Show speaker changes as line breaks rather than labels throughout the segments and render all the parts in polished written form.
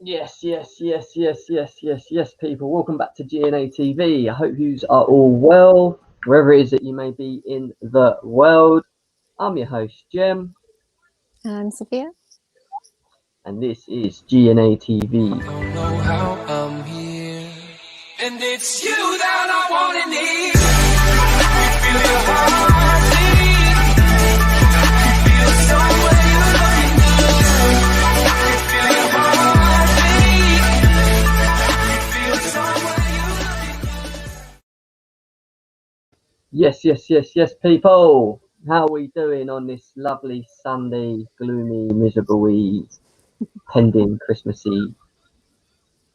Yes, people. Welcome back to GNA TV. I hope you are all well, wherever it is that you may be in the world. I'm your host, Jem,
I'm Sophia.
and this is GNA TV.
Don't know how I'm here, and it's you that I want to need. Feel your heartbeat, feel somewhere you're looking good. Feel your heartbeat, feel somewhere you're looking good.
Yes, people. How are we doing on this lovely Sunday, gloomy, miserable, pending Christmassy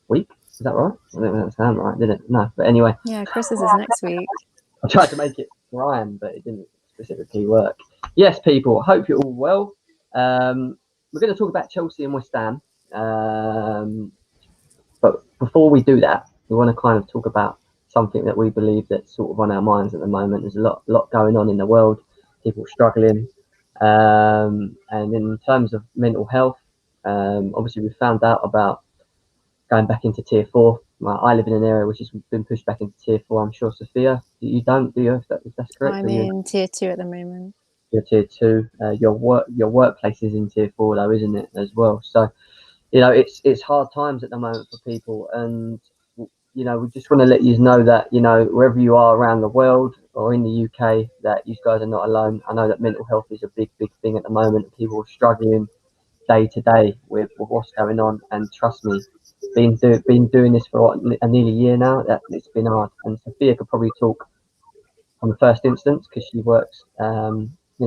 week? Is that right? I don't know that sound right, did it? No, but anyway.
Yeah, Christmas is next week.
I tried to make it rhyme, but it didn't specifically work. Yes, people, hope you're all well. We're going to talk about Chelsea and West Ham. But before we do that, we want to kind of talk about something that we believe that's sort of on our minds at the moment. There's a lot going on in the world, people struggling. And in terms of mental health, obviously we found out about going back into tier 4. I live in an area which has been pushed back into tier 4. I'm sure, Sophia, you don't, do you? If that's correct?
I'm in tier 2 at the moment.
You're tier 2. Your workplace is in tier 4, though, isn't it, as well? So, it's hard times at the moment for people, and we just want to let you know that wherever you are around the world or in the UK, that you guys are not alone. I know that mental health is a big thing at the moment. People are struggling day to day with what's going on, and trust me, been doing this for nearly a year now. That it's been hard, and Sophia could probably talk on the first instance because she works.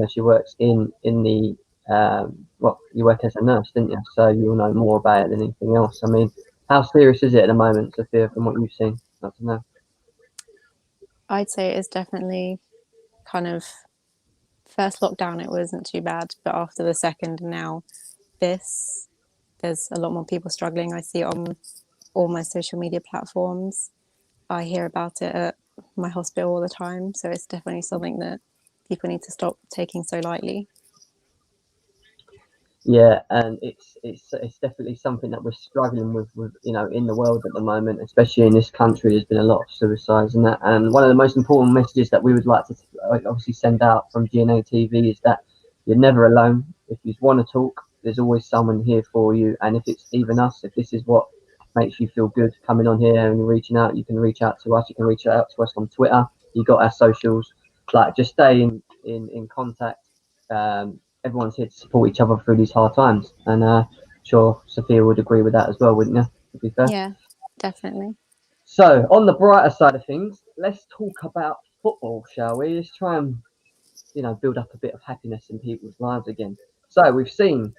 She works in the you work as a nurse, didn't you? So you'll know more about it than anything else. I mean, how serious is it at the moment, Sophia, from what you've seen? I'd like to know.
I'd say it's definitely kind of first lockdown, it wasn't too bad, but after the second, now this, there's a lot more people struggling. I see it on all my social media platforms. I hear about it at my hospital all the time. So it's definitely something that people need to stop taking so lightly.
Yeah, and it's definitely something that we're struggling with in the world at the moment, especially in this country. There's been a lot of suicides and that. And one of the most important messages that we would like to obviously send out from GNA TV is that you're never alone. If you want to talk, there's always someone here for you. And if it's even us, if this is what makes you feel good coming on here and reaching out, you can reach out to us. You can reach out to us on Twitter. You got our socials. Like, just stay in contact. Everyone's here to support each other through these hard times, and sure Sophia would agree with that as well, wouldn't you? To be fair.
Yeah, definitely.
So on the brighter side of things, let's talk about football, shall we? Let's try and build up a bit of happiness in people's lives again. So we've seen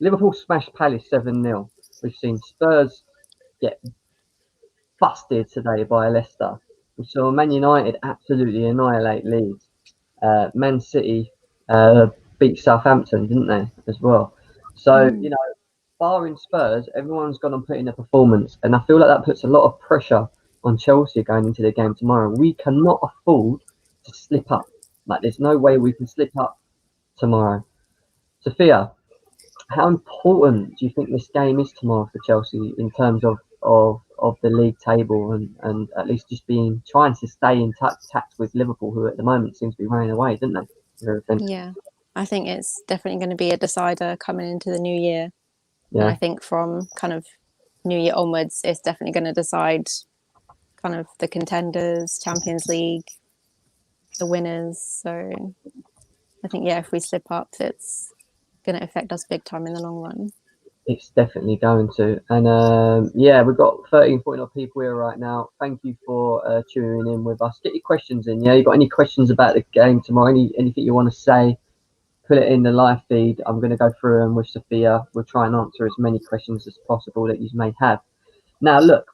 Liverpool smash Palace 7-0. We've seen Spurs get busted today by Leicester. We saw Man United absolutely annihilate Leeds. Man City beat Southampton, didn't they, as well? So, barring Spurs, everyone's gone and put in a performance. And I feel like that puts a lot of pressure on Chelsea going into the game tomorrow. We cannot afford to slip up. Like, there's no way we can slip up tomorrow. Sophia, how important do you think this game is tomorrow for Chelsea in terms of the league table and at least just trying to stay in touch with Liverpool, who at the moment seems to be running away, didn't they?
Yeah, I think it's definitely going to be a decider coming into the new year.
Yeah.
And I think from kind of new year onwards, it's definitely going to decide kind of the contenders, Champions League, the winners. So I think, if we slip up, it's going to affect us big time in the long run.
It's definitely going to. And we've got 13.0 people here right now. Thank you for tuning in with us. Get your questions in. Yeah, you got any questions about the game tomorrow? Anything you want to say? Put it in the live feed. I'm going to go through them with Sophia. We'll try and answer as many questions as possible that you may have. Now, look,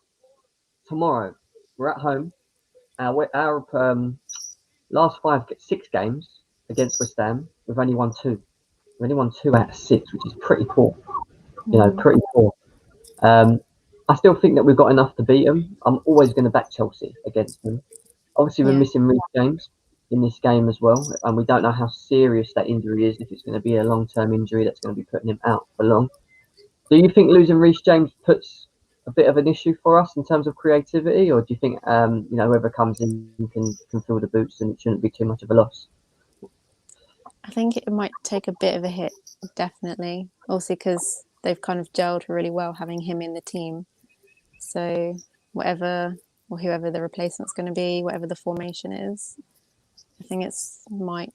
tomorrow we're at home. Our last 6 games against West Ham, we've only won 2. We've only won 2 out of 6, which is pretty poor. Pretty poor. I still think that we've got enough to beat them. I'm always going to back Chelsea against them. Obviously, we're missing Reece James in this game as well, and we don't know how serious that injury is, if it's going to be a long-term injury that's going to be putting him out for long. Do you think losing Reece James puts a bit of an issue for us in terms of creativity, or do you think whoever comes in can fill the boots and it shouldn't be too much of a loss?
I think it might take a bit of a hit, definitely. Also because they've kind of gelled really well having him in the team. So whatever or whoever the replacement's going to be, whatever the formation is, I think might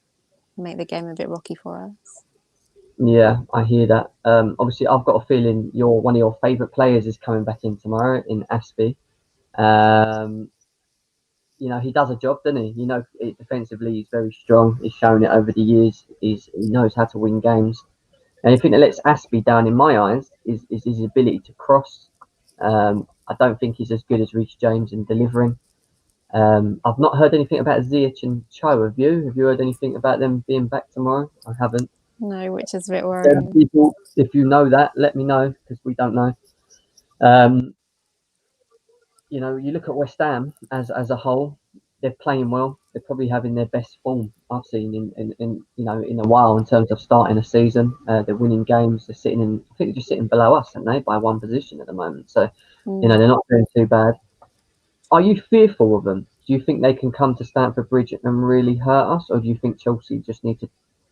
make the game a bit rocky for us.
Yeah, I hear that. Obviously, I've got a feeling one of your favourite players is coming back in tomorrow in Aspie. He does a job, doesn't he? Defensively, he's very strong. He's shown it over the years. He knows how to win games. And the thing that lets Aspie down in my eyes is his ability to cross. I don't think he's as good as Reece James in delivering. I've not heard anything about Ziyech and Cho. Have you? Have you heard anything about them being back tomorrow? I haven't.
No, which is a bit worrying.
People, if you know that, let me know because we don't know. You look at West Ham as a whole. They're playing well. They're probably having their best form I've seen in a while in terms of starting a season. They're winning games. They're sitting in. I think they're just sitting below us, aren't they, by one position at the moment. So they're not doing too bad. Are you fearful of them? Do you think they can come to Stamford Bridge and really hurt us, or do you think Chelsea just need to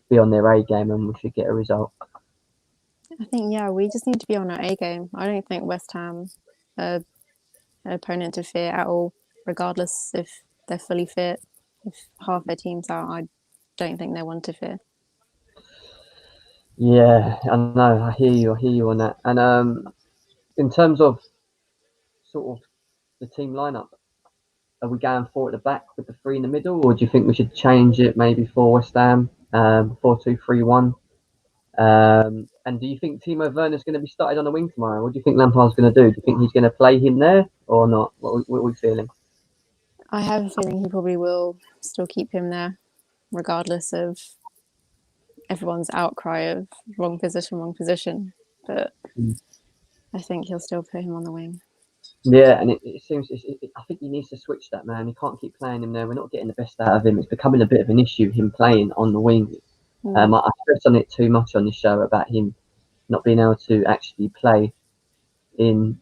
be on their A game and we should get a result?
I think we just need to be on our A game. I don't think West Ham are an opponent to fear at all, regardless if they're fully fit. If half their team's out, I don't think they're one to fear.
Yeah, I know. I hear you on that. And in terms of sort of the team lineup, are we going four at the back with the three in the middle, or do you think we should change it maybe for West Ham, 4-2-3-1? And do you think Timo Werner's going to be started on the wing tomorrow? What do you think Lampard's going to do? Do you think he's going to play him there or not? What are we feeling?
I have a feeling he probably will still keep him there, regardless of everyone's outcry of wrong position. But I think he'll still put him on the wing.
Yeah, and it seems. I think he needs to switch that, man. He can't keep playing him there. We're not getting the best out of him. It's becoming a bit of an issue, him playing on the wing. I stress on it too much on the show about him not being able to actually play in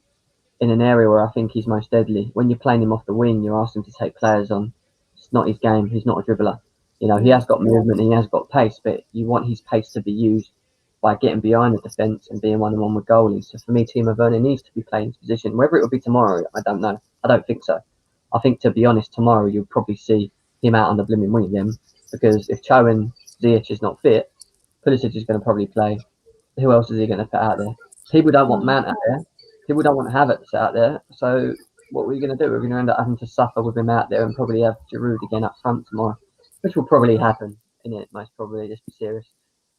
an area where I think he's most deadly. When you're playing him off the wing, you're asking him to take players on. It's not his game. He's not a dribbler. He has got movement and he has got pace, but you want his pace to be used by getting behind the defence and being one-on-one with goalies. So for me, Timo Werner needs to be playing his position. Whether it will be tomorrow, I don't know. I don't think so. I think, to be honest, tomorrow you'll probably see him out on the blooming wing again, because if Cho and Ziyech is not fit, Pulisic is going to probably play. Who else is he going to put out there? People don't want Mount out there. People don't want Havertz out there. So what are we going to do? We're going to end up having to suffer with him out there and probably have Giroud again up front tomorrow, which will probably happen, most probably. Let's be serious.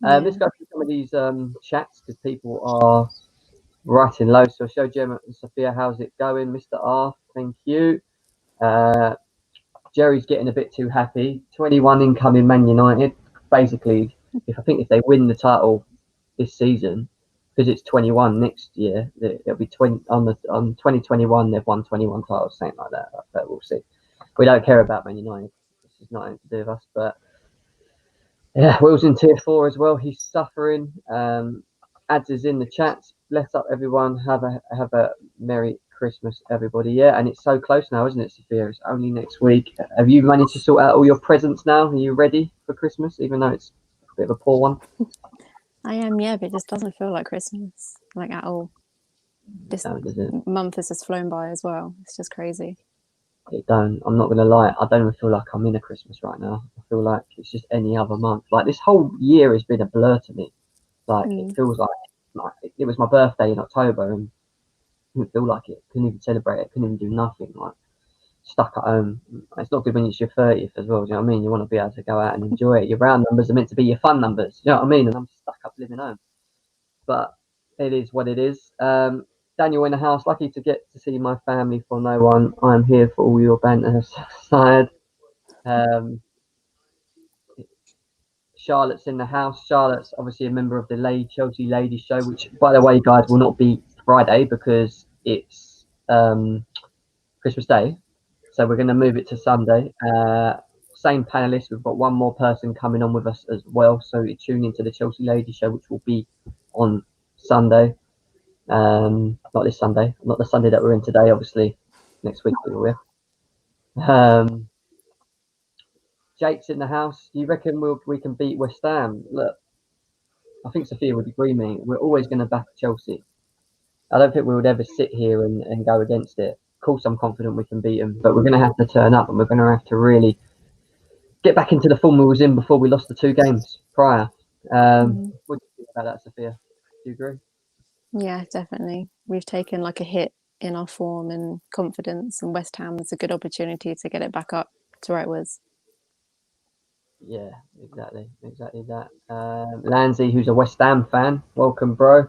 Let's go through some of these chats because people are writing low. So show Gemma and Sophia, how's it going? Mr. R, thank you. Jerry's getting a bit too happy. 21 incoming Man United. Basically, if they win the title this season, because it's 21 next year, it'll be 20 on 2021. They've won 21 titles, something like that. But we'll see. We don't care about Man United. This is nothing to do with us. But yeah, Will's in tier 4 as well. He's suffering. Ads is in the chat. Bless up everyone. Have a Merry Christmas, everybody. Yeah, and it's so close now, isn't it, Sophia? It's only next week. Have you managed to sort out all your presents now? Are you ready for Christmas, even though it's a bit of a poor one?
I am, but it just doesn't feel like Christmas, like at all. This month has just flown by as well. It's just crazy.
It don't. I'm not going to lie. I don't even feel like I'm in a Christmas right now. I feel like it's just any other month. Like, this whole year has been a blur to me. Like, it feels like it was my birthday in October and I didn't feel like it. Couldn't even celebrate it. Couldn't even do nothing. Like, stuck at home. It's not good when it's your 30th as well. Do you know what I mean? You want to be able to go out and enjoy it. Your round numbers are meant to be your fun numbers. Do you know what I mean? And I'm stuck up living home. But it is what it is. Daniel in the house. Lucky to get to see my family for no one. I'm here for all your banter. Sad. Charlotte's in the house. Charlotte's obviously a member of the Chelsea Ladies Show, which, by the way, guys, will not be Friday because it's Christmas Day. So we're going to move it to Sunday. Same panelists. We've got one more person coming on with us as well. So you tune into the Chelsea Ladies Show, which will be on Sunday. Not this Sunday, not the Sunday that we're in today. Obviously, next week we will. Jake's in the house. Do you reckon we can beat West Ham? Look, I think Sophia would agree, mate. We're always going to back Chelsea. I don't think we would ever sit here and go against it. Of course, I'm confident we can beat them, but we're going to have to turn up and we're going to have to really get back into the form we was in before we lost the 2 games prior. What do you think about that, Sophia? Do you agree?
Yeah, definitely. We've taken like a hit in our form and confidence, and West Ham is a good opportunity to get it back up to where it was.
Yeah, exactly that. Lanzi, who's a West Ham fan, welcome, bro.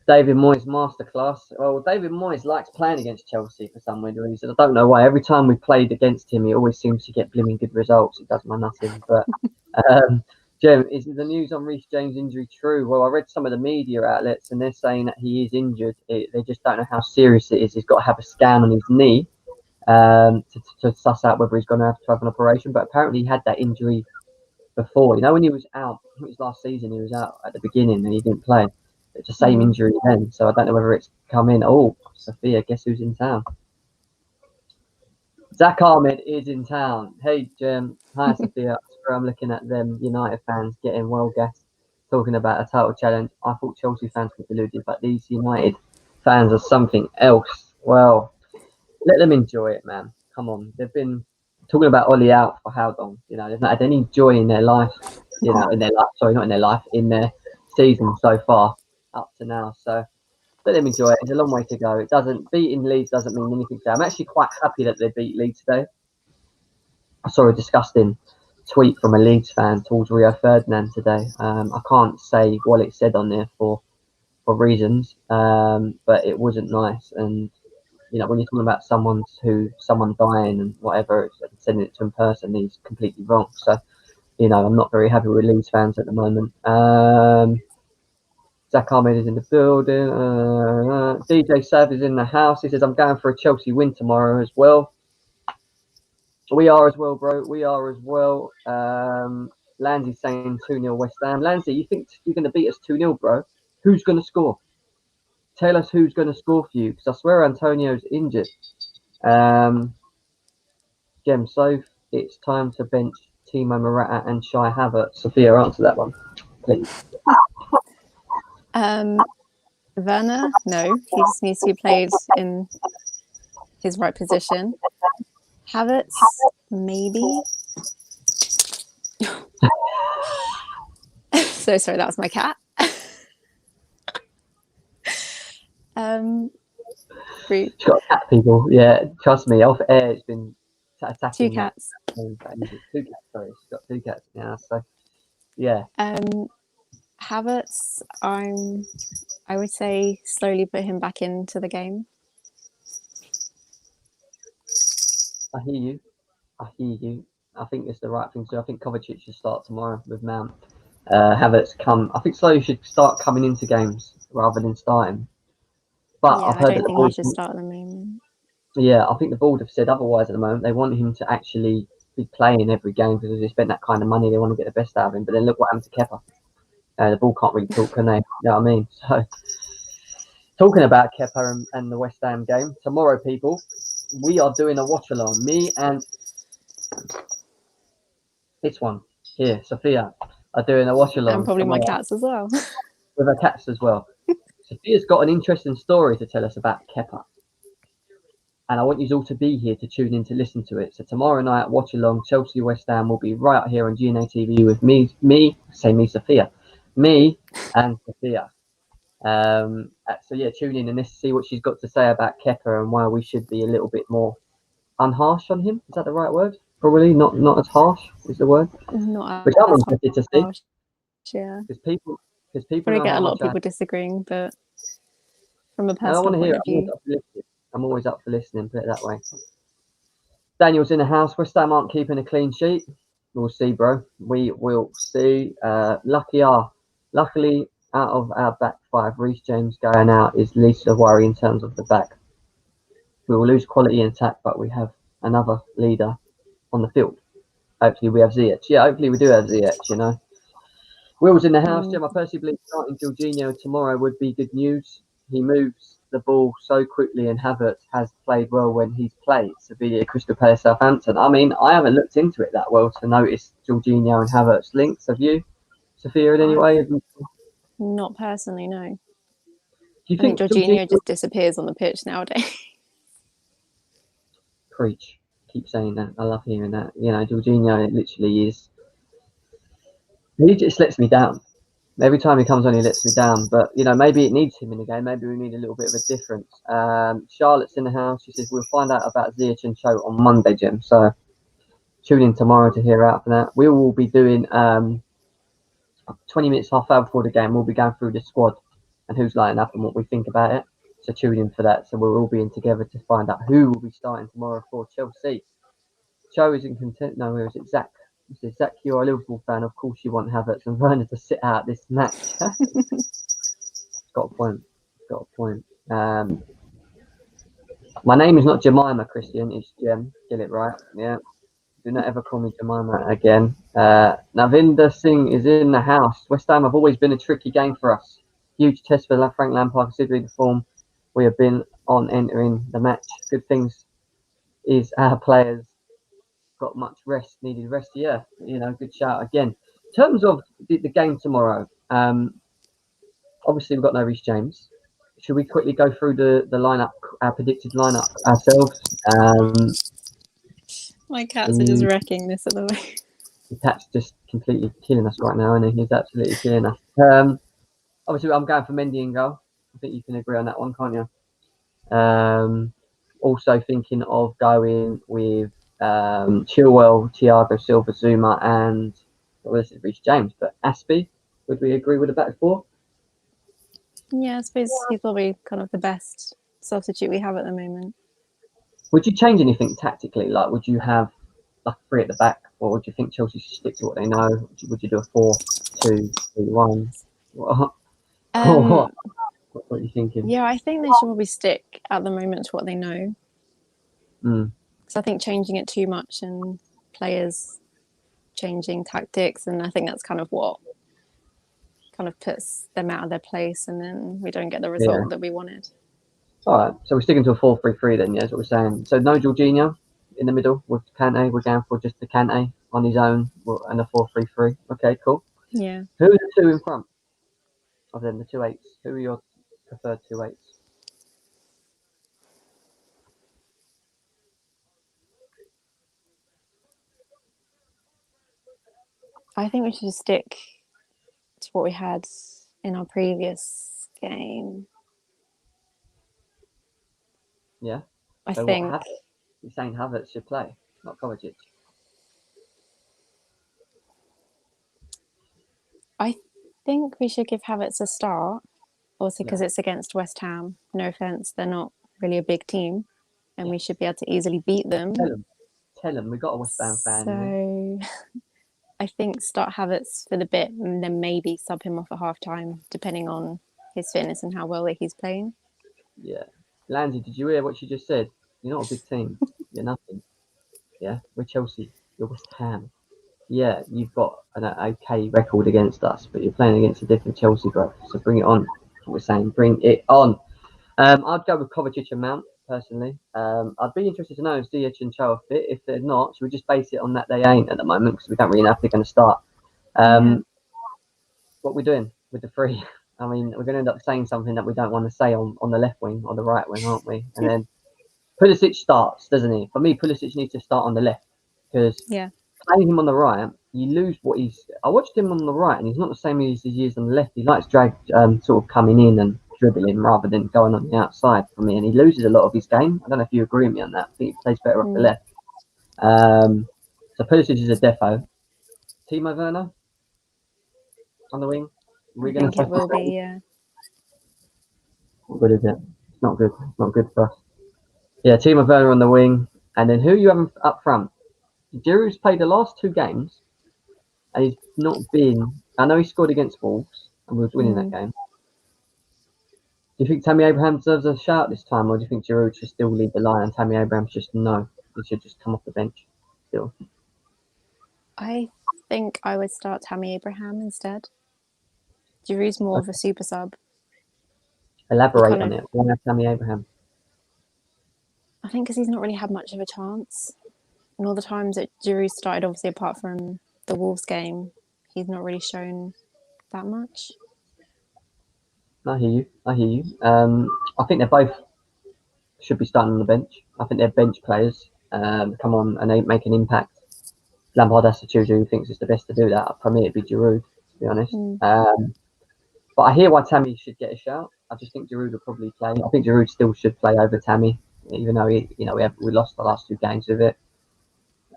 David Moyes masterclass. Well, David Moyes likes playing against Chelsea for some weird reason. I don't know why. Every time we played against him, he always seems to get blooming good results. It does my nothing. But Jem, is the news on Reece James' injury true? Well, I read some of the media outlets, and they're saying that he is injured. They just don't know how serious it is. He's got to have a scan on his knee to suss out whether he's going to have an operation. But apparently, he had that injury before. You know, when he was out, I think it was last season, he was out at the beginning and he didn't play. It's the same injury then, so I don't know whether it's come in. Oh, Sophia, guess who's in town? Zach Ahmed is in town. Hey, Jim. Hi, Sophia. I'm looking at them United fans getting well gassed, talking about a title challenge. I thought Chelsea fans were deluded, but these United fans are something else. Well, let them enjoy it, man. Come on. They've been talking about Ollie out for how long? You know, they've not had any joy in their life. You know, in their life. Sorry, not in their life. In their season so far up to now. So let them enjoy it. It's a long way to go. It doesn't beating Leeds doesn't mean anything today. I'm actually quite happy that they beat Leeds today. I saw a disgusting tweet from a Leeds fan towards Rio Ferdinand today. I can't say what it said on there for reasons, but it wasn't nice. And you know, when you're talking about someone dying and whatever, sending it to in person is completely wrong. So, you know, I'm not very happy with Leeds fans at the moment. Zach Ahmed is in the building. DJ Sav is in the house. He says, I'm going for a Chelsea win tomorrow as well. We are as well, bro. We are as well. Lanzy's saying 2-0 West Ham. Lanzy, you think you're going to beat us 2-0, bro? Who's going to score? Tell us who's going to score for you, because I swear Antonio's injured. Gem Soph, it's time to bench Timo Morata and Shai Havertz. Sophia, answer that one, please.
Werner, no, he just needs to be played in his right position. Havertz, maybe. So sorry, that was my cat.
She's got cat, people. Yeah, trust me. Off air, it's been attacking.
2 cats.
2 cats. Sorry, she's got 2 cats now. So, yeah.
Havertz, I would say slowly put him back into the game.
I hear you. I think it's the right thing to do. I think Kovacic should start tomorrow with Mount. Havertz I think slowly should start coming into games rather than starting. But
yeah,
I've heard
I don't think he should start at the moment.
Yeah, I think the board have said otherwise at the moment. They want him to actually be playing every game because they spent that kind of money. They want to get the best out of him. But then look what happened to Kepa. The ball can't really talk, can they? You know what I mean? So, talking about Kepa and the West Ham game, tomorrow, people, we are doing a watch-along. Me and this one here, Sophia, are doing a watch-along.
And probably my cats as well.
With her cats as well. Sophia's got an interesting story to tell us about Kepa. And I want you all to be here to tune in to listen to it. So tomorrow night, watch along. Chelsea West Ham will be right here on GNA TV with me, Sophia. Me and Sophia. So yeah, tune in and let's see what she's got to say about Kepa and why we should be a little bit more unharsh on him. Is that the right word? Probably not as harsh is the word.
Not
Which I'm interested to see.
harsh, yeah.
Because people
probably get a lot of people disagreeing, but from a personal point of view.
I'm always up for listening, put it that way. Daniel's in the house. West Ham aren't keeping a clean sheet. We'll see, bro. We will see. Luckily, out of our back 5, Reece James going out is least of worry in terms of the back. We will lose quality in attack, but we have another leader on the field. Hopefully, we have Ziyech. Yeah, hopefully we do have Ziyech, you know. Will's in the house. Jim, I personally believe starting Jorginho tomorrow would be good news. he moves the ball so quickly, and Havertz has played well when he's played. Sevilla, Crystal Palace, Southampton. I mean, I haven't looked into it that well to notice Jorginho and Havertz links. Have you, Sophia, in any way? Do
Not personally, no.
you
I think
think Jorginho...
Jorginho just disappears on the pitch nowadays.
Preach. Keep saying that. I love hearing that. You know, Jorginho literally is... He just lets me down. Every time he comes on, he lets me down. But, you know, maybe it needs him in the game. Maybe we need a little bit of a difference. Charlotte's in the house. She says, we'll find out about Ziyech and Cho on Monday, Jim. So tune in tomorrow to hear out for that. We will be doing 20 minutes, half hour before the game. We'll be going through the squad and who's lining up and what we think about it. So tune in for that. So we're all being together to find out who will be starting tomorrow for Chelsea. Cho is in content. No, where is it? Zach. He says, Zach, you're a Liverpool fan. Of course you want Havertz and Werner to sit out this match. Got a point. Got a point. My name is not Jemima, Christian. It's Jem. Get it right. Yeah. Do not ever call me Jemima again. Navinder Singh is in the house. West Ham have always been a tricky game for us. Huge test for Frank Lampard, considering the form we have been on entering the match. Good things is our players got much needed rest. Yeah, you know, good shout again. In terms of the game tomorrow, obviously we've got no Reece James. Should we quickly go through the lineup, our predicted lineup ourselves?
My cats are just wrecking this at the moment.
The cat's just completely killing us right now, and he's absolutely killing us. Obviously, I'm going for Mendy in goal. I think you can agree on that one, can't you? Also thinking of going with Chilwell, Thiago Silva, Zuma, and this is Reece James, but Aspie. Would we agree with the back four?
Yeah, I suppose he's probably kind of the best substitute we have at the moment.
Would you change anything tactically? Like, would you have like three at the back, or would you think Chelsea should stick to what they know? Would you do a 4-2-3-1? What? What are you thinking?
Yeah, I think they should probably stick at the moment to what they know. Because I think changing it too much and players changing tactics, and I think that's kind of what kind of puts them out of their place, and then we don't get the result that we wanted.
All right, so we're sticking to a 4-3-3 then, yeah, is what we're saying. So no Jorginho in the middle with Kante. We're going for just the Kante on his own and a 4-3-3. Okay, cool.
Yeah.
Who are the two in front of them, the 2-8s? Who are your preferred 2-8s?
I think we should stick to what we had in our previous game.
Yeah.
I
so
think.
You're saying Havertz should play, not Kovacic?
I think we should give Havertz a start, also because it's against West Ham. No offense, they're not really a big team, and we should be able to easily beat them.
Tell them. We've got a West Ham fan.
So I think start Havertz for the bit, and then maybe sub him off at half time, depending on his fitness and how well he's playing.
Yeah. Lanzi, did you hear what she just said? You're not a big team. You're nothing. Yeah, we're Chelsea. You're West Ham. Yeah, you've got an okay record against us, but you're playing against a different Chelsea, bro. So bring it on. That's what we're saying. Bring it on. I'd go with Kovacic and Mount, personally. I'd be interested to know if Ziyech and Cho are fit. If they're not, should we just base it on that they ain't at the moment, because we don't really know if they're going to start. What we're doing with the three. I mean, we're going to end up saying something that we don't want to say on the left wing or the right wing, aren't we? And then Pulisic starts, doesn't he? For me, Pulisic needs to start on the left, because playing him on the right, you lose what he's... I watched him on the right, and he's not the same as he is on the left. He likes drag, sort of coming in and dribbling rather than going on the outside for me, and he loses a lot of his game. I don't know if you agree with me on that. I think he plays better off the left. So Pulisic is a defo. Timo Werner on the wing.
I think it will be, yeah.
What good is it? It's not good. It's not good for us. Yeah, Timo Werner on the wing. And then who you having up front? Giroud's played the last two games, and he's not been... I know he scored against Wolves, and we were winning that game. Do you think Tammy Abraham deserves a shout this time, or do you think Giroud should still lead the line and Tammy Abraham's just he should just come off the bench still?
I think I would start Tammy Abraham instead. Giroud's more of a super sub.
Elaborate
kind
on
of-
it. Why Tammy Abraham?
I think because he's not really had much of a chance. And all the times that Giroud started, obviously apart from the Wolves game, he's not really shown that much.
I hear you. I hear you. I think they both should be starting on the bench. I think they're bench players. Come on and they make an impact. Lampard has to choose who he thinks is the best to do that. For me, it'd be Giroud, to be honest. But I hear why Tammy should get a shout. I just think Giroud will probably play. I think Giroud still should play over Tammy, even though we lost the last 2 games with it.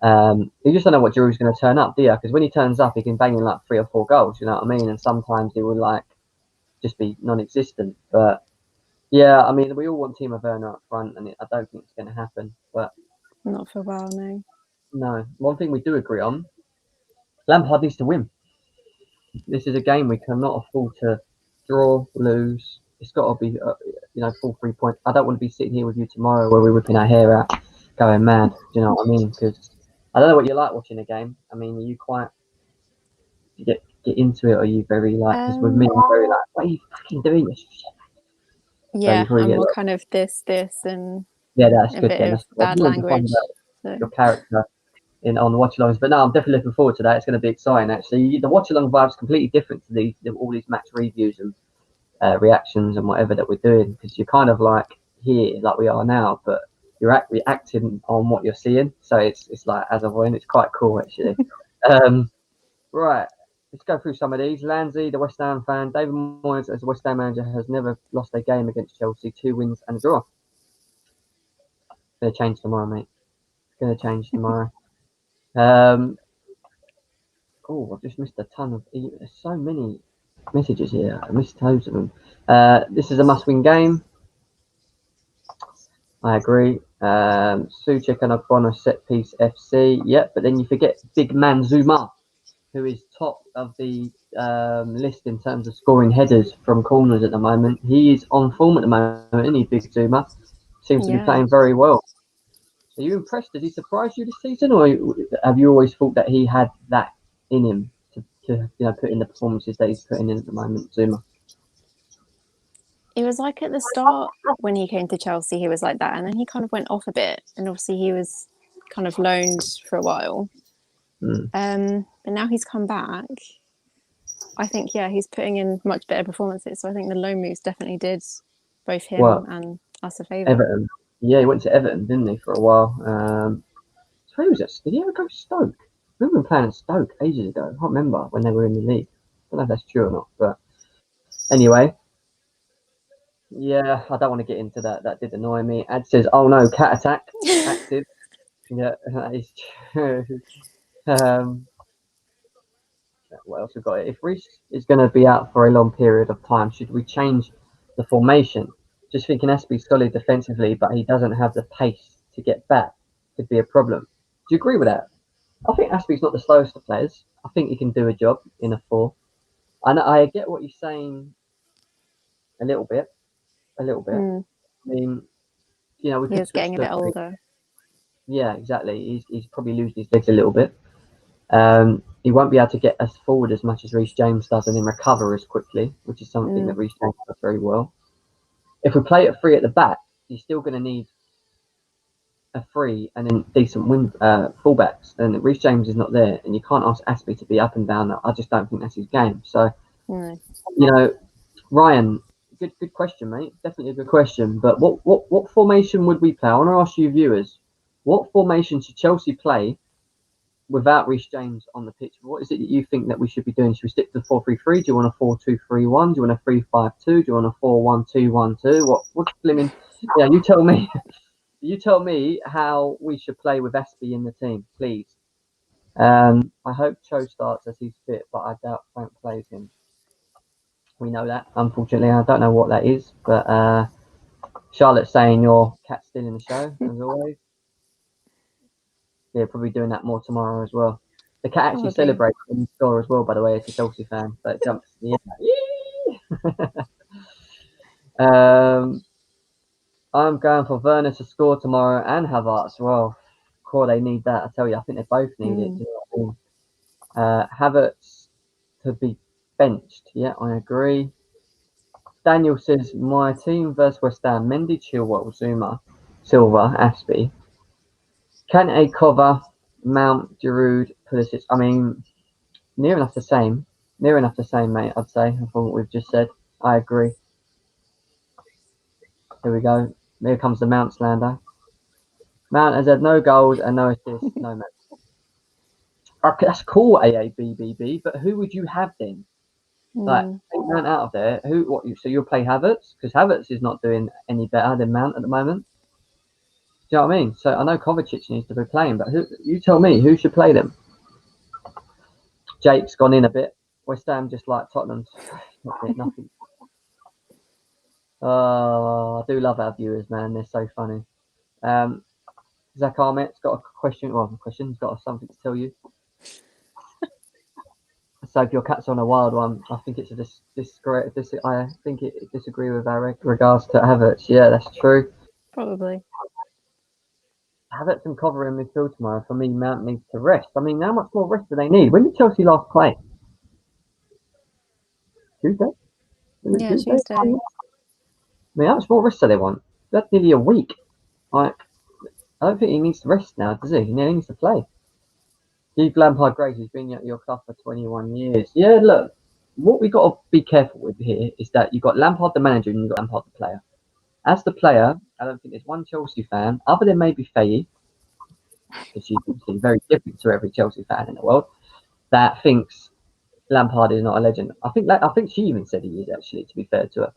You just don't know what Giroud's going to turn up, do you? Because when he turns up, he can bang in like 3 or 4 goals. You know what I mean? And sometimes he will like just be non-existent. But yeah, I mean, we all want Timo Werner up front, and I don't think it's going to happen. But
Not for a while, no.
no, one thing we do agree on: Lampard needs to win. This is a game we cannot afford to draw, lose. It's got to be, full 3 points. I don't want to be sitting here with you tomorrow where we're ripping our hair out, going mad. Do you know what I mean? Because I don't know what you like watching a game. I mean, are you quite get into it, or are you very like? Because with me, I'm very like, what are you fucking doing? This shit?
Yeah,
probably
I'm
get
more
like,
kind of this, and
yeah, that's
a
good
bit
then.
of
That's
bad
more to find
language.
out
So.
your character on the watch alongs. But no, I'm definitely looking forward to that. It's going to be exciting. Actually, the watch along vibe is completely different to all these match reviews and reactions and whatever that we're doing, because you're kind of like here, like we are now, but you're reacting on what you're seeing. So it's like as of when, it's quite cool actually. Right. Let's go through some of these. Lansley, the West Ham fan. David Moyes, as a West Ham manager, has never lost a game against Chelsea. 2 wins and a draw. Going to change tomorrow, mate. Going to change tomorrow. I've just missed a ton of. There's so many messages here. I missed loads of them. This is a must-win game. I agree. Suchek and Ogbonna set piece FC. Yep, but then you forget big man Zuma, who is top of the list in terms of scoring headers from corners at the moment. He is on form at the moment, isn't he, Big Zuma? Seems to be playing very well. Are you impressed? Did he surprise you this season, or have you always thought that he had that in him to put in the performances that he's putting in at the moment, Zuma?
It was like at the start when he came to Chelsea, he was like that, and then he kind of went off a bit, and obviously he was kind of loaned for a while. But now he's come back. I think he's putting in much better performances. So I think the loan moves definitely did both him and us a favour.
Everton. Yeah, he went to Everton, didn't he, for a while? So who was it? Did he ever go to Stoke? I remember him playing at Stoke ages ago. I can't remember when they were in the league. I don't know if that's true or not, but anyway. Yeah, I don't want to get into that. That did annoy me. Ad says, "Oh no, cat attack active." Yeah, that is true. What else we got? If Reece is going to be out for a long period of time, should we change the formation? Just thinking has to be solid defensively, but he doesn't have the pace to get back. Could be a problem. Do you agree with that? I think Aspie's not the slowest of players. I think he can do a job in a 4. And I get what you're saying a little bit. I mean, we
He
could
is
switch
getting a
to.
bit older.
Yeah, exactly. He's probably losing his legs a little bit. He won't be able to get us forward as much as Reece James does and then recover as quickly, which is something that Reece James does very well. If we play it 3 at the back, you're still going to need a 3 and then decent fullbacks. And Reece James is not there, and you can't ask Aspie to be up and down. I just don't think that's his game. So, Ryan, good question, mate. Definitely a good question. But what formation would we play? I want to ask you viewers, what formation should Chelsea play without Reece James on the pitch? What is it that you think that we should be doing? Should we stick to the 4-3-3? Do you want a 4-2-3-1? Do you want a 3-5-2? Do you want a 4-1-2-1-2? What's blimmin'? Yeah, you tell me. You tell me how we should play with Aspie in the team, please. I hope Cho starts as he's fit, but I doubt Frank plays him. We know that, unfortunately. I don't know what that is, but Charlotte's saying your cat's still in the show, as always. Yeah, probably doing that more tomorrow as well. The cat actually celebrates when you score as well, by the way. It's a Chelsea fan, so it jumps. Yeah. I'm going for Werner to score tomorrow and Havertz. Well, core they need that. I tell you, I think they both need it. You know what I mean? Havertz to be benched. Yeah, I agree. Daniel says, my team versus West Ham, Mendy, Chilwell, Zuma, Silva, Aspie. Kante, cover, Mount, Giroud, Pulisic. I mean, near enough the same. Near enough the same, mate, I'd say, from what we've just said. I agree. Here we go. Here comes the Mount slander. Mount has had no goals and no assists, no match. Okay, that's cool, AABBB, but who would you have then? Like, take Mount out of there. So you'll play Havertz? Because Havertz is not doing any better than Mount at the moment. Do you know what I mean? So I know Kovacic needs to be playing, but you tell me, who should play them? Jake's gone in a bit. West Ham just like Tottenham. Nothing. Oh, I do love our viewers, man. They're so funny. Zach Ahmet's got a question. Well, he's got something to tell you. So if your cat's on a wild one, I think it's I think it disagree with our regards to Havertz. Yeah, that's true.
Probably.
Havertz and cover in midfield tomorrow. For me, Mount needs to rest. I mean, how much more rest do they need? When did Chelsea last play? Tuesday?
Yeah, Tuesday.
I mean, how much more rest do they want? That's nearly a week. Like, I don't think he needs to rest now, does he? He needs to play. Steve Lampard Grace has been at your club for 21 years. Yeah, look, what we got to be careful with here is that you've got Lampard the manager and you've got Lampard the player. As the player, I don't think there's one Chelsea fan, other than maybe Faye, because she's very different to every Chelsea fan in the world, that thinks Lampard is not a legend. I think she even said he is, actually, to be fair to her.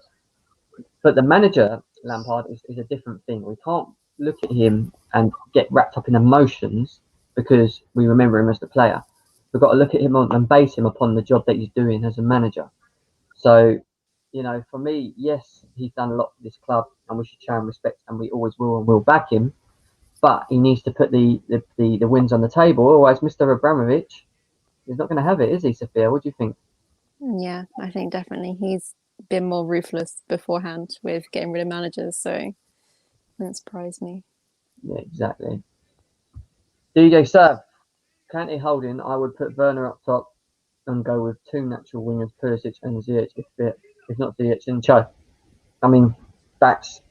But the manager, Lampard, is a different thing. We can't look at him and get wrapped up in emotions because we remember him as the player. We've got to look at him and base him upon the job that he's doing as a manager. So, for me, yes, he's done a lot for this club and we should show him respect and we always will and will back him. But he needs to put the wins on the table. Otherwise, Mr. Abramovich is not going to have it, is he, Sophia? What do you think?
Yeah, I think definitely he's been more ruthless beforehand with getting rid of managers, so it wouldn't surprise me.
Yeah, exactly. DJ Sav, Kante holding, I would put Werner up top and go with two natural wingers, Pulisic and Ziyech, if not Ziyech and Cho. I mean, that's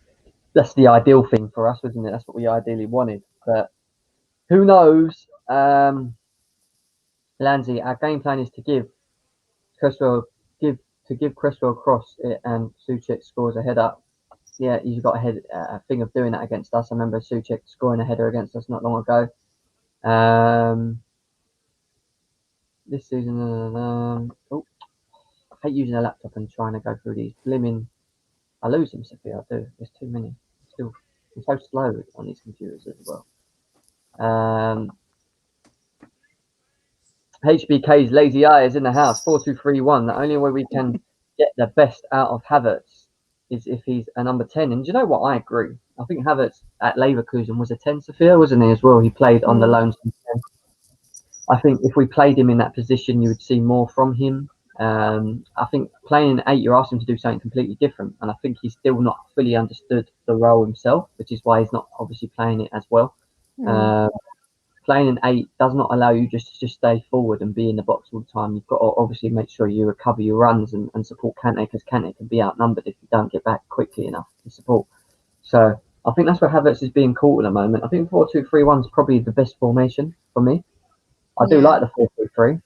the ideal thing for us, wasn't it? That's what we ideally wanted. But who knows? Lanzi, our game plan is to give Cresswell a cross and Souček scores a header. Yeah, he's got a thing of doing that against us. I remember Souček scoring a header against us not long ago. This season, I hate using a laptop and trying to go through these blimmin'. I lose them, Sophia. I do. There's too many. I'm so slow on these computers as well. HBK's lazy eye is in the house. 4-2-3-1. The only way we can get the best out of Havertz is if he's a number 10. And do you know what? I agree. I think Havertz at Leverkusen was a 10, Sophia, wasn't he, as well? He played on the loan. I think if we played him in that position, you would see more from him. I think playing 8, you're asking him to do something completely different. And I think he's still not fully understood the role himself, which is why he's not obviously playing it as well. Playing an 8 does not allow you just to stay forward and be in the box all the time. You've got to obviously make sure you recover your runs and support Kante, because Kante can be outnumbered if you don't get back quickly enough to support. So I think that's where Havertz is being caught at the moment. I think 4-2-3-1 is probably the best formation for me. I do like the 4-3-3.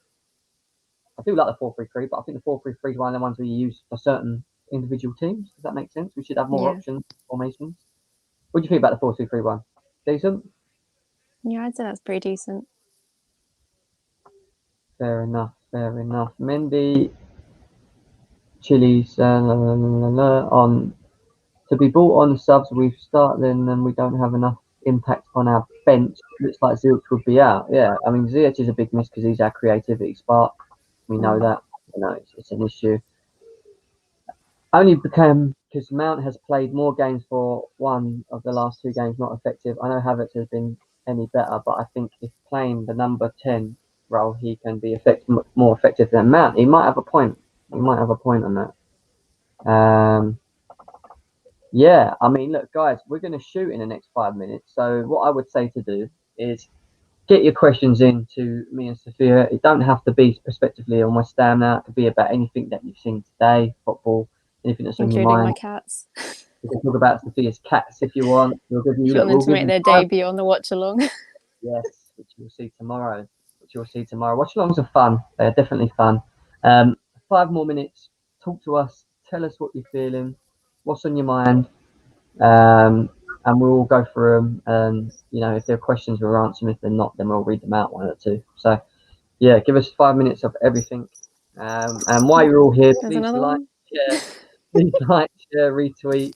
I do like the 4-3-3, but I think the 4-3-3 is one of the ones we use for certain individual teams. Does that make sense? We should have more options, formations. What do you think about the 4-2-3-1? Decent?
Yeah, I'd say that's pretty decent.
Fair enough. Mendy, Chili's on to be bought on subs. We've started and we don't have enough impact on our bench. Looks like Ziyech would be out. Yeah, I mean Ziyech is a big miss because he's our creativity spark. We know that. It's an issue. Only because Mount has played more games for one of the last 2 games not effective. I know Havertz has been any better, but I think if playing the number 10 role, he can be more effective than Mount. He might have a point. On that. Yeah, I mean, look, guys, we're going to shoot in the next 5 minutes. So what I would say to do is get your questions in to me and Sophia. It don't have to be prospectively on West Ham now. It could be about anything that you've seen today, football, anything that's on your
including my
mind.
cats.
We can talk about Sophia's cats if you want. We'll give
If
you
you want them
we'll
to
give
make
you
their
5
debut on the watch along.
Yes, which you'll see tomorrow. Watch alongs are fun. They're definitely fun. 5 more minutes. Talk to us. Tell us what you're feeling. What's on your mind? And we'll all go through them. And if there are questions, we'll answer them. If they're not, then we'll read them out one or two. So, yeah, give us 5 minutes of everything. And while you're all here,
There's
please
another one.
share, retweet,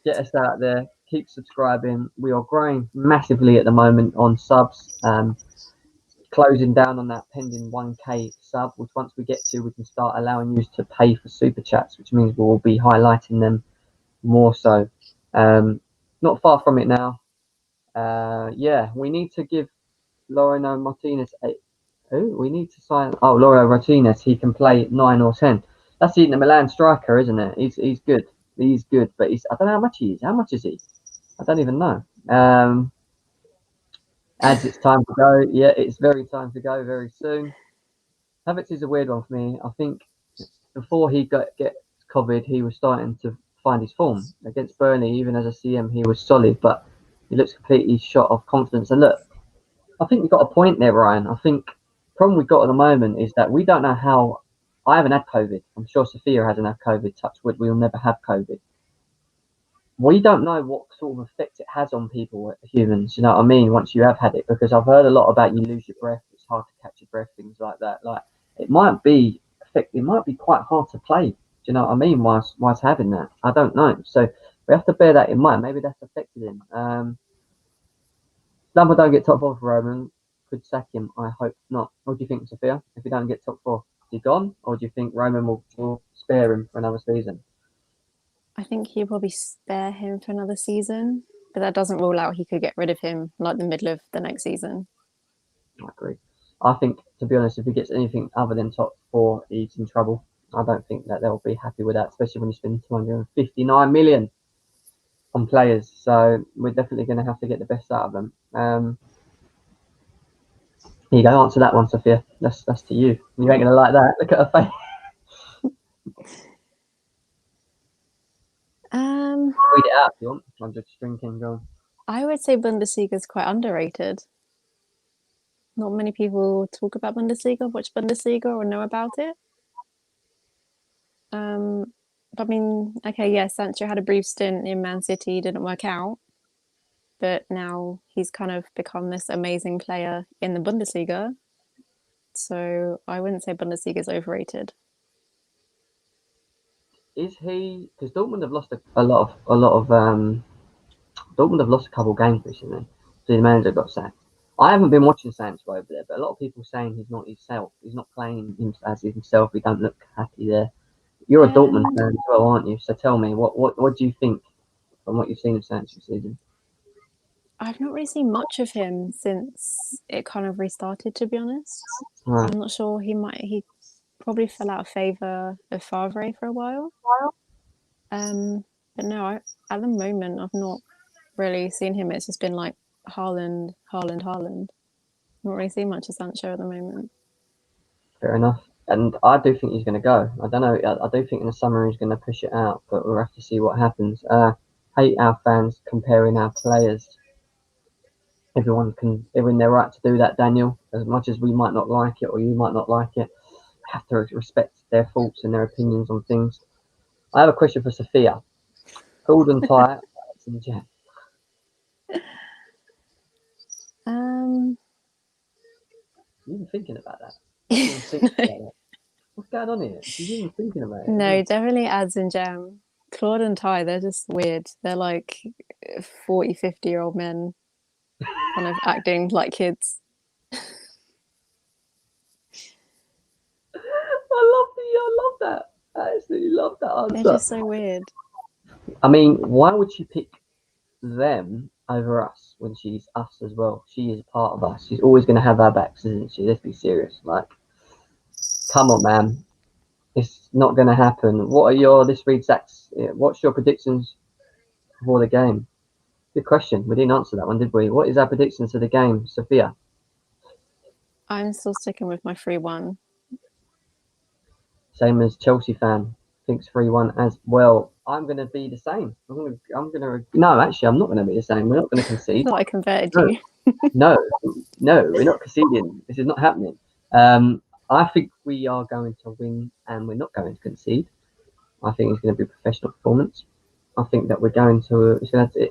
get us out there. Keep subscribing. We are growing massively at the moment on subs. Closing down on that pending 1K sub, which once we get to, we can start allowing you to pay for super chats, which means we'll be highlighting them more so. Not far from it now. We need to give Loreno Martinez we need to sign. Oh, Loreno Martinez. He can play 9 or 10. That's the Inter Milan striker, isn't it? He's good. He's good, but I don't know how much he is. How much is he? I don't even know. As it's time to go. Yeah, it's very time to go very soon. Havertz is a weird one for me. I think before he gets COVID, he was starting to find his form. Against Burnley, even as a CM, he was solid, but he looks completely shot of confidence. And look, I think you've got a point there, Ryan. I think the problem we've got at the moment is that we don't know how. I haven't had COVID. I'm sure Sophia hasn't had COVID. Touch wood, we'll never have COVID. We don't know what sort of effect it has on people, humans. You know what I mean? Once you have had it, because I've heard a lot about you lose your breath. It's hard to catch your breath, things like that. Like it might be quite hard to play. Do you know what I mean? Whilst having that, I don't know. So we have to bear that in mind. Maybe that's affected him. Lampard don't get top 4 for Roman. Could sack him. I hope not. What do you think, Sophia? If he don't get top 4, is he gone, or do you think Roman will spare him for another season?
I think he'll probably spare him for another season, but that doesn't rule out he could get rid of him like the middle of the next season.
I agree. I think, to be honest, if he gets anything other than top 4, he's in trouble. I don't think that they'll be happy with that, especially when you spend 259 million on players. So we're definitely going to have to get the best out of them. Here you go. Answer that one, Sophia. That's to you. You ain't going to like that. Look at her face. Read it out if you want. I'm just drinking. Go on.
I would say Bundesliga is quite underrated. Not many people talk about Bundesliga, watch Bundesliga, or know about it. I mean, okay, yeah, Sancho had a brief stint in Man City, didn't work out, but now he's kind of become this amazing player in the Bundesliga. So I wouldn't say Bundesliga is overrated.
Is he? Because Dortmund have lost a lot of Dortmund have lost a couple of games recently. So the manager got sacked. I haven't been watching Sancho over there, but a lot of people saying he's not himself. He's not playing as himself. He don't look happy there. You're a Dortmund fan as well, aren't you? So tell me, what do you think from what you've seen of Sancho this season?
I've not really seen much of him since it kind of restarted, to be honest.
Right.
I'm not sure. He probably fell out of favour of Favre for a while. But no, at the moment I've not really seen him. It's just been like Haaland. Not really seen much of Sancho at the moment.
Fair enough. And I do think he's going to go. I don't know. I do think in the summer he's going to push it out, but we'll have to see what happens. Hate our fans comparing our players. They're in their right to do that, Daniel. As much as we might not like it or you might not like it, we have to respect their thoughts and their opinions on things. I have a question for Sophia. Golden tie, and Jam. You've been thinking about that. What's going on here? She's even thinking about it.
No, definitely ads and jam. Claude and Ty, they're just weird. They're like 40, 50-year-old men kind of acting like kids.
I love that. I absolutely love that answer.
They're just so weird.
I mean, why would she pick them over us when she's us as well? She is a part of us. She's always going to have our backs, isn't she? Let's be serious. Like, come on, man. It's not going to happen. What's your predictions for the game? Good question. We didn't answer that one, did we? What is our predictions for the game, Sophia?
I'm still sticking with my 3-1.
Same as Chelsea fan. thinks 3-1 as well. I'm going to be the same. No, actually, I'm not going to be the same. We're not going to concede.
I thought I converted
No.
you.
No, we're not conceding. This is not happening. I think we are going to win, and we're not going to concede. I think it's going to be a professional performance. I think that we're going to.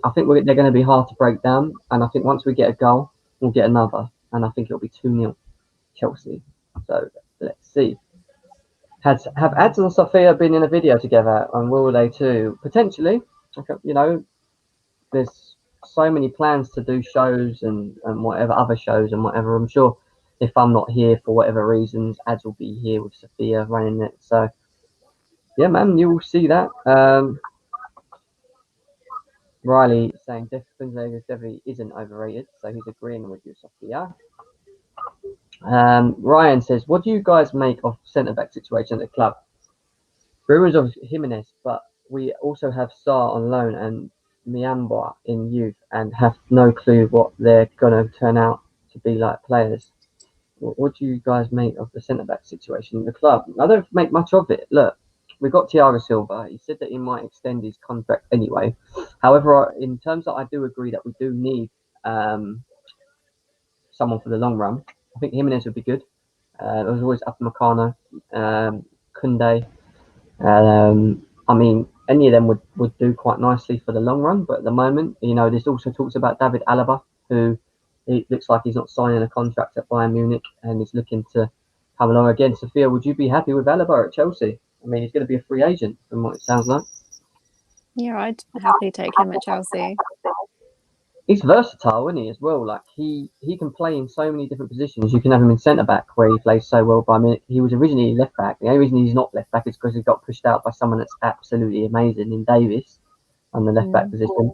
I think they're going to be hard to break down, and I think once we get a goal, we'll get another, and I think it'll be 2-0 Chelsea. So let's see. Have Ads and Sophia been in a video together, and will they too? Potentially. There's so many plans to do shows and whatever other shows and whatever. I'm sure if I'm not here for whatever reasons, Ads will be here with Sophia running it. So yeah, man, you will see that. Riley saying Bundesliga definitely isn't overrated, so he's agreeing with you, Sophia. Ryan says, what do you guys make of centre back situation at the club? Rumours of Jimenez, but we also have Sarr on loan and Miamba in youth, and have no clue what they're gonna turn out to be like players. What do you guys make of the centre back situation in the club? I don't make much of it. Look, we got Thiago Silva. He said that he might extend his contract anyway. However, in terms of, I do agree that we do need someone for the long run. I think Jimenez would be good. There was always Upamecano, Kunde. I mean, any of them would do quite nicely for the long run. But at the moment, there's also talks about David Alaba, who it looks like he's not signing a contract at Bayern Munich and is looking to come along again. Sophia, would you be happy with Alaba at Chelsea? I mean, he's going to be a free agent from what it sounds like.
Yeah, I'd happily take him at Chelsea.
He's versatile, isn't he, as well? Like he can play in so many different positions. You can have him in centre back where he plays so well. But I mean, he was originally left back. The only reason he's not left back is because he got pushed out by someone that's absolutely amazing in Davis on the left back position.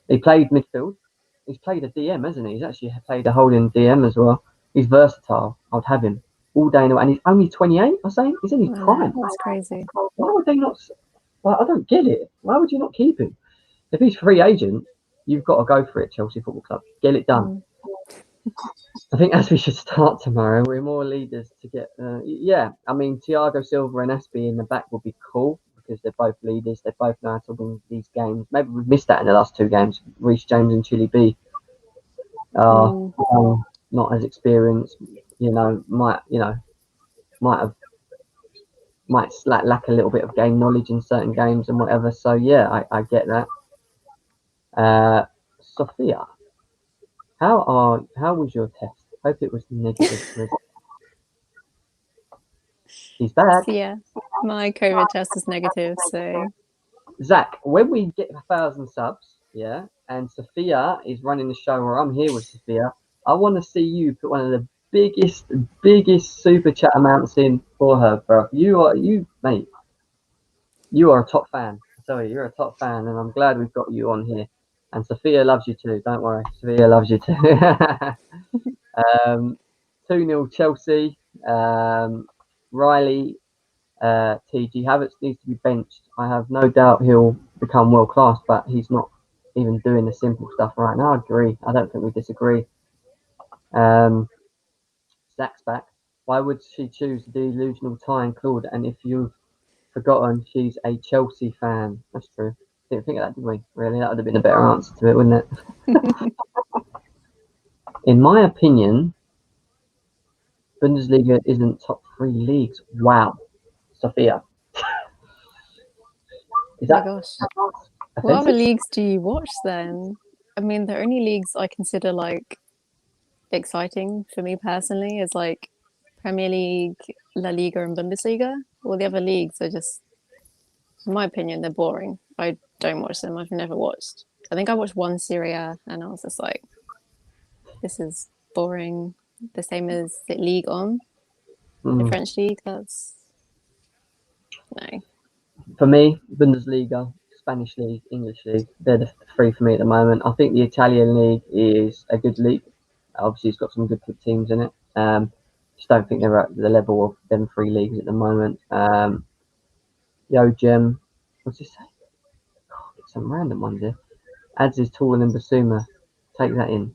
He played midfield. He's played a DM, hasn't he? He's actually played a holding DM as well. He's versatile. I'd have him all day and he's only 28. I say he's in his prime.
That's crazy.
Why would they not? I don't get it. Why would you not keep him? If he's free agent, you've got to go for it, Chelsea Football Club. Get it done. I think as we should start tomorrow, we're more leaders to get. Yeah, I mean, Thiago Silva and Aspie in the back would be cool because they're both leaders. They both know how to win these games. Maybe we've missed that in the last two games. Reece James and Chile B are not as experienced. Might lack a little bit of game knowledge in certain games and whatever. So yeah, I get that. Sophia, how was your test? Hope it was negative. He's back.
Yeah, my COVID test is negative. So
Zach, when we get 1,000 subs, yeah, and Sophia is running the show, or I'm here with Sophia, I want to see you put one of the biggest super chat amounts in for her, bro. Mate. You are a top fan. Sorry, you're a top fan, and I'm glad we've got you on here. And Sophia loves you too. Don't worry, Sophia loves you too. 2-0 Chelsea. Riley, TG Havertz needs to be benched. I have no doubt he'll become world class, but he's not even doing the simple stuff right now. I agree. I don't think we disagree. Zach's back. Why would she choose the delusional tie and Claude? And if you've forgotten, she's a Chelsea fan. That's true. Didn't think of that, did we? Really, that would have been a better answer to it, wouldn't it? In my opinion, Bundesliga isn't top 3 leagues. Wow, Sophia. Is that?
Oh my gosh. What other leagues do you watch then? I mean, the only leagues I consider like exciting for me personally is like Premier League, La Liga, and Bundesliga. All the other leagues are just, in my opinion, they're boring. I don't watch them. I've never watched. I think I watched one Serie A and I was just like, this is boring. The same as the League On, the French league. That's no.
For me, Bundesliga, Spanish league, English league, they're the 3 for me at the moment. I think the Italian league is a good league. Obviously, it's got some good teams in it. Just don't think they're at the level of them 3 leagues at the moment. Yo, Gem, what's this say? Oh, get some random ones here. Ads is taller than Basuma. Take that in.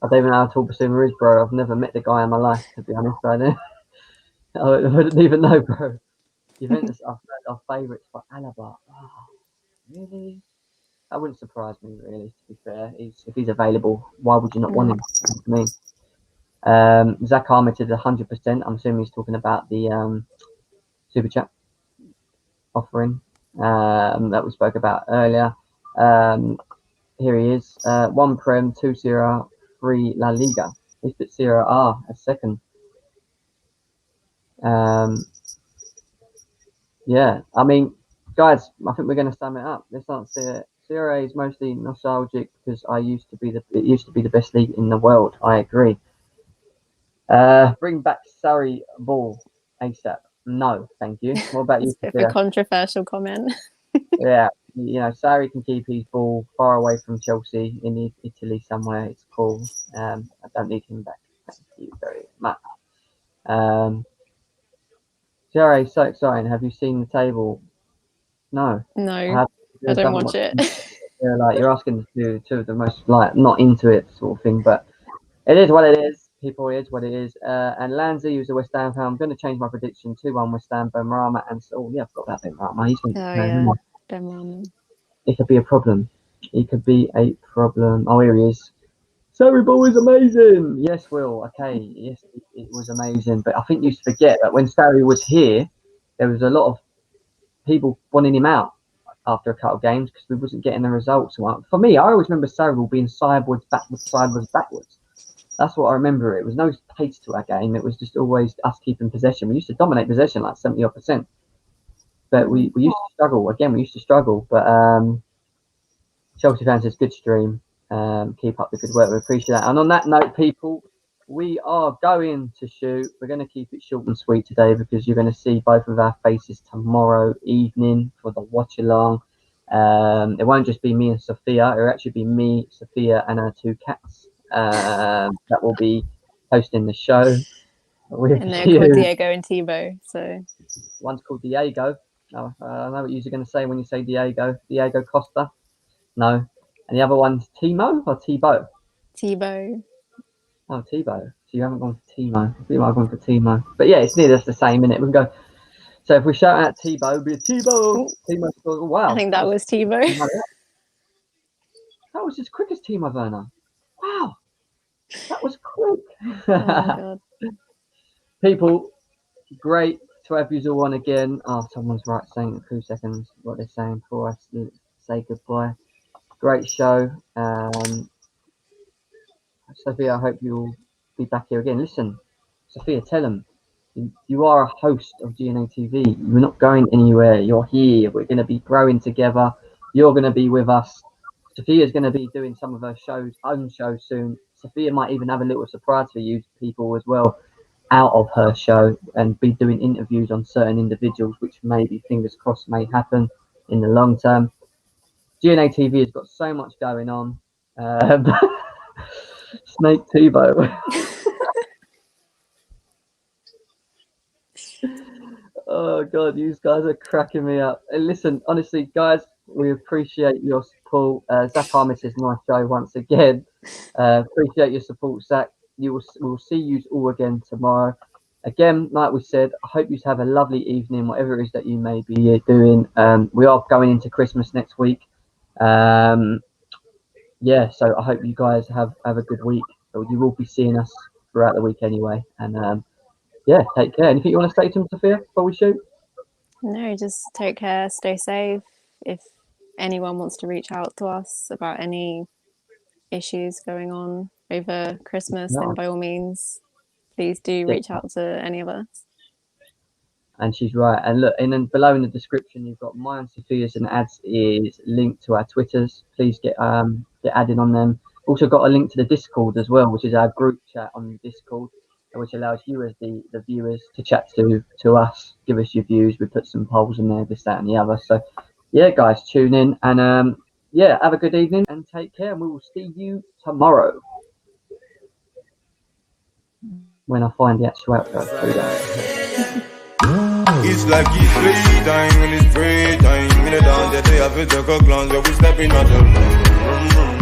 I don't even know how tall Basuma is, bro. I've never met the guy in my life, to be honest. I wouldn't even know, bro. Juventus are favourites for Alaba. Oh, really? That wouldn't surprise me, really. To be fair, if he's available, why would you not want him? I mean, Zach Armitage 100%. I'm assuming he's talking about the super chat offering that we spoke about earlier. Here he is. 1 Prem, 2 Serie, 3 La Liga. He's put Serie A as second. Yeah, I mean, guys, I think we're going to sum it up. Let's not say it. Serie A is mostly nostalgic because it used to be the best league in the world. I agree. Bring back Surrey ball ASAP. No, thank you. What about you?
It's a bit of a controversial comment.
Yeah, Sarri can keep his ball far away from Chelsea in Italy somewhere. It's cool. I don't need him back. Thank you very much. Sarri, so exciting. Have you seen the table? No.
No, I don't watch it.
Yeah, like you're asking two of the most not into it sort of thing, but it is what it is. People, it is what it is. And Lanzi, who's a West Ham fan, I'm going to change my prediction 2-1 West Ham. Benrahma and I forgot about Benrahma. He's
Benrahma.
It could be a problem. Oh, here he is. Sarri ball is amazing. Yes, Will. Okay, yes, it was amazing. But I think you forget that when Sarri was here, there was a lot of people wanting him out after a couple of games because we wasn't getting the results. For me, I always remember Sarri ball being sideways, backwards. That's what I remember. It was no pace to our game. It was just always us keeping possession. We used to dominate possession like 70%. But we used to struggle. Again, we used to struggle. But Chelsea fans, it's good stream. Keep up the good work. We appreciate that. And on that note, people, we are going to shoot. We're going to keep it short and sweet today because you're going to see both of our faces tomorrow evening for the watch along. It won't just be me and Sophia. It'll actually be me, Sophia, and our 2 cats that will be hosting the show.
And they're called Diego and Thibaut. So
one's called Diego. I know what you're going to say when you say Diego. Diego Costa. No. And the other one's Timo or Thibaut?
Thibaut.
Oh, Thibaut. So you haven't gone for Timo. I think I've gone for Timo. But yeah, it's nearly the same, isn't it? We can go. So if we shout out Thibaut, it'll be Thibaut. Timo scores. Oh, wow.
I think that was Thibaut.
That was as quick as Timo Werner. Wow. That was quick.
Oh my God.
People, great to have you all on again. Oh, someone's right saying in 2 seconds what they're saying before I say goodbye. Great show. Sophia, I hope you'll be back here again. Listen, Sophia, tell them you are a host of GNA TV. You're not going anywhere. You're here. We're going to be growing together. You're going to be with us. Sophia's going to be doing some of her own shows soon. Sophia might even have a little surprise for you people as well out of her show and be doing interviews on certain individuals, which maybe, fingers crossed, may happen in the long term. GNA TV has got so much going on. Snake Thibaut. Oh God, you guys are cracking me up. And listen, honestly, guys, we appreciate your support. Zach Armitage, nice show once again. Appreciate your support, Zach. We'll see you all again tomorrow. Again, like we said, I hope you have a lovely evening, whatever it is that you may be doing. We are going into Christmas next week. Yeah, so I hope you guys have a good week. You will be seeing us throughout the week anyway. And yeah, take care. Anything you want to say to them, Sophia, before we shoot?
No, just take care, stay safe. If anyone wants to reach out to us about any issues going on over Christmas, then by all means, please do reach out to any of us.
And she's right. And look, and then below in the description, you've got mine, Sophia's, and Ads is linked to our Twitters. Please get added on them. Also got a link to the Discord as well, which is our group chat on the Discord, which allows you as the viewers to chat to us, give us your views. We put some polls in there, this, that, and the other. So yeah, guys, tune in and yeah, have a good evening and take care. And we will see you tomorrow when I find the actual outro.
It's like it's playtime when it's free time. In the down, they have it, the glance, we stepping out of